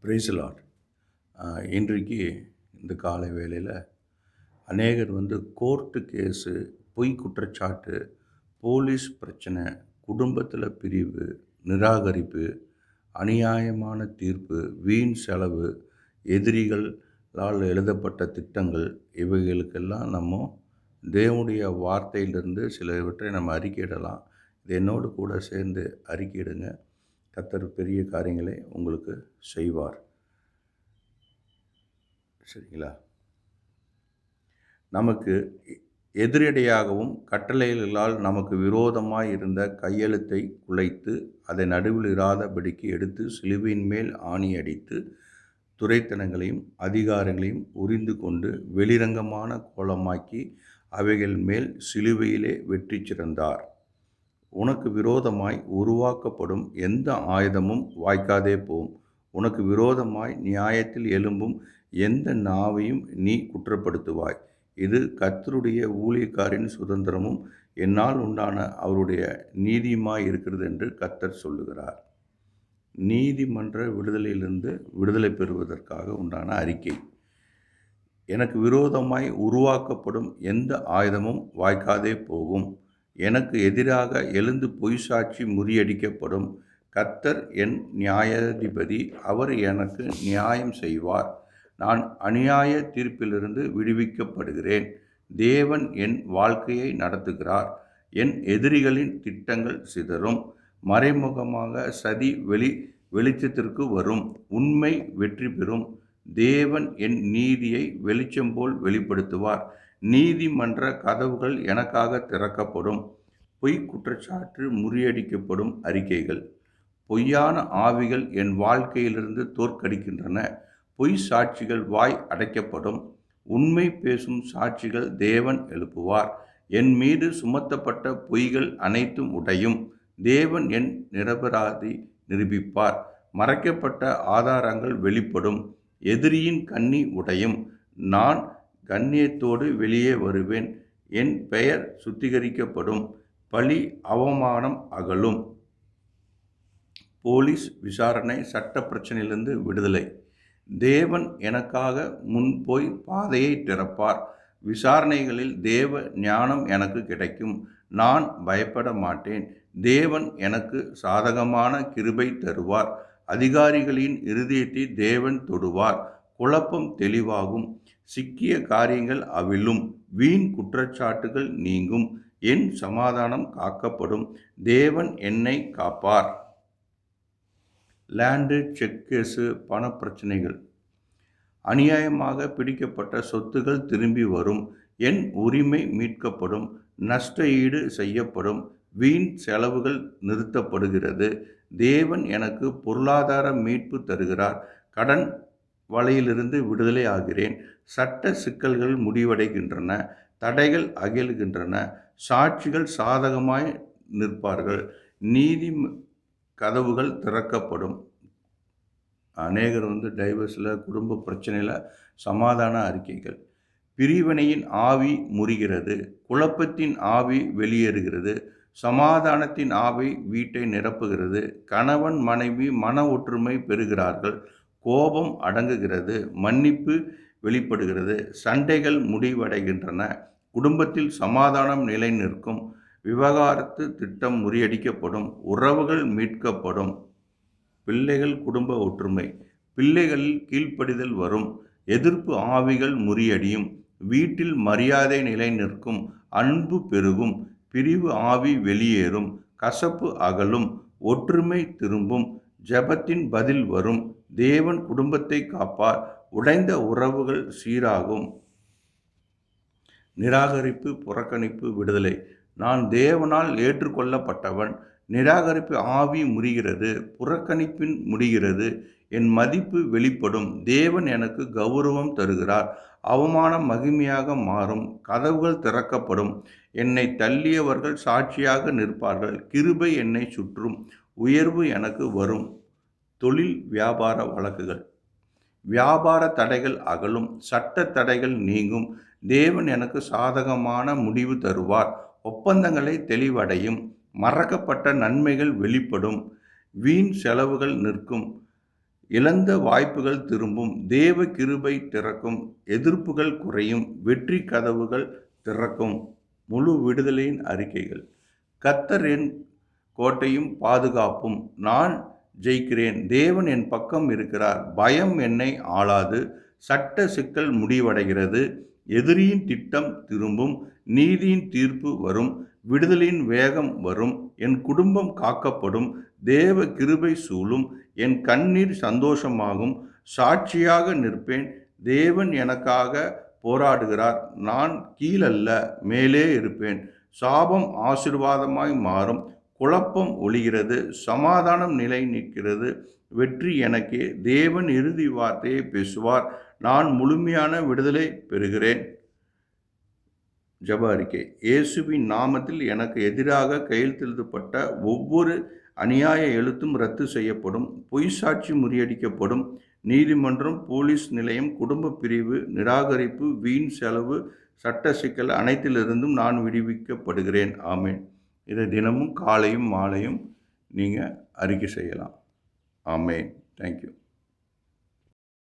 Price Lord. இன்றைக்கு இந்த காலை வேளையில் அநேகர் கோர்ட்டு கேஸு, பொய் குற்றச்சாட்டு, போலீஸ் பிரச்சனை, குடும்பத்தில் பிரிவு, நிராகரிப்பு, அநியாயமான தீர்ப்பு, வீண் செலவு, எதிரிகளால் எழுதப்பட்ட திட்டங்கள், இவைகளுக்கெல்லாம் நம்ம தேவனுடைய வார்த்தையிலிருந்து சிலவற்றை நம்ம அறிக்கையிடலாம். இது என்னோடு கூட சேர்ந்து அறிக்கையிடுங்க. கர்த்தர் பெரிய காரியங்களை உங்களுக்கு செய்வார். சரிங்களா? நமக்கு எதிரடையாகவும் கட்டளைகளால் நமக்கு விரோதமாய் இருந்த கையெழுத்தை குலைத்து அதை நடுவில் இராதபடிக்கு எடுத்து சிலுவையின் மேல் ஆணி அடித்து துரைத்தனங்களையும் அதிகாரங்களையும் உரிந்து கொண்டு வெளிரங்கமான கோலமாக்கி அவைகள் மேல் சிலுவையிலே வெற்றி சிறந்தார். உனக்கு விரோதமாய் உருவாக்கப்படும் எந்த ஆயுதமும் வாய்க்காதே போம். உனக்கு விரோதமாய் நியாயத்தில் எழும்பும் எந்த நாவையும் நீ குற்றப்படுத்துவாய். இது கர்த்தருடைய ஊழியக்காரின் சுதந்திரமும் என்னால் உண்டான அவருடைய நீதியுமாய் இருக்கிறது என்று கர்த்தர் சொல்லுகிறார். நீதிமன்ற விடுதலையிலிருந்து விடுதலை பெறுவதற்காக உண்டான அறிக்கை. எனக்கு விரோதமாய் உருவாக்கப்படும் எந்த ஆயுதமும் வாய்க்காதே போகும். எனக்கு எதிராக எழுந்து பொய் சாட்சி முறியடிக்கப்படும். கர்த்தர் என் நியாயாதிபதி, அவர் எனக்கு நியாயம் செய்வார். நான் அநியாய தீர்ப்பிலிருந்து விடுவிக்கப்படுகிறேன். தேவன் என் வாழ்க்கையை நடத்துகிறார். என் எதிரிகளின் திட்டங்கள் சிதறும். மறைமுகமாக சதி வெளிச்சத்திற்கு வரும். உண்மை வெற்றி பெறும். தேவன் என் நீதியை வெளிச்சம் போல் வெளிப்படுத்துவார். நீதிமன்ற கதவுகள் எனக்காக திறக்கப்படும். பொய் குற்றச்சாட்டு முறியடிக்கப்படும் அறிக்கைகள். பொய்யான ஆவிகள் என் வாழ்க்கையிலிருந்து தோற்கடிக்கின்றன. பொய் சாட்சிகள் வாய் அடைக்கப்படும். உண்மை பேசும் சாட்சிகள் தேவன் எழுப்புவார். என் மீது சுமத்தப்பட்ட பொய்கள் அனைத்தும் உடையும். தேவன் என் நிரபராதி நிரூபிப்பார். மறைக்கப்பட்ட ஆதாரங்கள் வெளிப்படும். எதிரியின் கண்ணி உடையும். நான் கண்ணியத்தோடு வெளியே வருவேன். என் பெயர் சுத்திகரிக்கப்படும். பழி அவமானம் அகலும். போலீஸ் விசாரணை, சட்ட பிரச்சனையிலிருந்து விடுதலை. தேவன் எனக்காக முன் போய் பாதையை திறப்பார். விசாரணைகளில் தேவ ஞானம் எனக்கு கிடைக்கும். நான் பயப்பட மாட்டேன். தேவன் எனக்கு சாதகமான கிருபை தருவார். அதிகாரிகளின் இருதயத்தை தேவன் தொடுவார். குழப்பம் தெளிவாகும். சிக்கிய காரியங்கள் அவிழும். வீண் குற்றச்சாட்டுகள் நீங்கும். என் சமாதானம் காக்கப்படும். தேவன் என்னை காப்பார். லேண்டு, செக் கேஸு, பண பிரச்சனைகள். அநியாயமாக பிடிக்கப்பட்ட சொத்துகள் திரும்பி வரும். என் உரிமை மீட்கப்படும். நஷ்ட ஈடு செய்யப்படும். வீண் செலவுகள் நிறுத்தப்படுகிறது. தேவன் எனக்கு பொருளாதார மீட்பு தருகிறார். கடன் வலையிலிருந்து விடுதலை ஆகிறேன். சட்ட சிக்கல்கள் முடிவடைகின்றன. தடைகள் அகலுகின்றன. சாட்சிகள் சாதகமாய் நிற்பார்கள். நீதி கதவுகள் திறக்கப்படும். அநேகர் டைவர்ஸில், குடும்ப பிரச்சனையில் சமாதான அறிக்கைகள். பிரிவினையின் ஆவி முறிகிறது. குழப்பத்தின் ஆவி வெளியேறுகிறது. சமாதானத்தின் ஆவி வீட்டை நிரப்புகிறது. கணவன் மனைவி மன ஒற்றுமை பெறுகிறார்கள். கோபம் அடங்குகிறது. மன்னிப்பு வெளிப்படுகிறது. சண்டைகள் முடிவடைகின்றன. குடும்பத்தில் சமாதானம் நிலை நிற்கும். விவகாரத்து திட்டம் முறியடிக்கப்படும். உறவுகள் மீட்கப்படும். பிள்ளைகள் குடும்ப ஒற்றுமை. பிள்ளைகளில் கீழ்ப்படிதல் வரும். எதிர்ப்பு ஆவிகள் முறியடியும். வீட்டில் மரியாதை நிலை நிற்கும். அன்பு பெருகும். பிரிவு ஆவி வெளியேறும். கசப்பு அகலும். ஒற்றுமை திரும்பும். ஜெபத்தின் பதில் வரும். தேவன் குடும்பத்தை காப்பார். உடைந்த உறவுகள் சீராகும். நிராகரிப்பு, புறக்கணிப்பு, விடுதலை. நான் தேவனால் ஏற்றுக்கொள்ளப்பட்டவன். நிராகரிப்பு ஆவி முறிகிறது. புறக்கணிப்பின் முடிகிறது. என் மதிப்பு வெளிப்படும். தேவன் எனக்கு கௌரவம் தருகிறார். அவமானம் மகிமையாக மாறும். கதவுகள் திறக்கப்படும். என்னை தள்ளியவர்கள் சாட்சியாக நிற்பார்கள். கிருபை என்னை சுற்றும். உயர்வு எனக்கு வரும். தொழில் வியாபார வழக்குகள். வியாபார தடைகள் அகலும். சட்ட தடைகள் நீங்கும். தேவன் எனக்கு சாதகமான முடிவு தருவார். ஒப்பந்தங்களை தெளிவடையும். மறக்கப்பட்ட நன்மைகள் வெளிப்படும். வீண் செலவுகள் நிற்கும். இழந்த வாய்ப்புகள் திரும்பும், தேவ கிருபை திறக்கும், எதிர்ப்புகள் குறையும், வெற்றி கதவுகள் திறக்கும். முழு விடுதலையின் அறிக்கைகள். கர்த்தர் என் கோட்டையும் பாதுகாப்பும், நான் ஜெயிக்கிறேன். தேவன் என் பக்கம் இருக்கிறார். பயம் என்னை ஆளாது. சட்ட சிக்கல் முடிவடைகிறது. எதிரியின் திட்டம் திரும்பும். நீதியின் தீர்ப்பு வரும். விடுதலையின் வேகம் வரும். என் குடும்பம் காக்கப்படும். தேவ கிருபை சூழும். என் கண்ணீர் சந்தோஷமாகும். சாட்சியாக நிற்பேன். தேவன் எனக்காக போராடுகிறார். நான் கீழல்ல, மேலே இருப்பேன். சாபம் ஆசீர்வாதமாய் மாறும். குழப்பம் ஒழிகிறது. சமாதானம் நிலை நிற்கிறது. வெற்றி எனக்கே. தேவன் இறுதி வார்த்தையை பேசுவார். நான் முழுமையான விடுதலை பெறுகிறேன். ஜெப அறிக்கை. இயேசுவின் நாமத்தில் எனக்கு எதிராக கையெழுத்திடப்பட்ட ஒவ்வொரு அநியாய எழுத்தும் ரத்து செய்யப்படும். பொய் சாட்சி முறியடிக்கப்படும். நீதிமன்றம், போலீஸ் நிலையம், குடும்ப பிரிவு, நிராகரிப்பு, வீண் செலவு, சட்ட சிக்கல் அனைத்திலிருந்தும் நான் விடுவிக்கப்படுகிறேன். ஆமென். இதை தினமும் காலையும் மாலையும் நீங்கள் அறிக்கை செய்யலாம். ஆமென். தேங்க்யூ.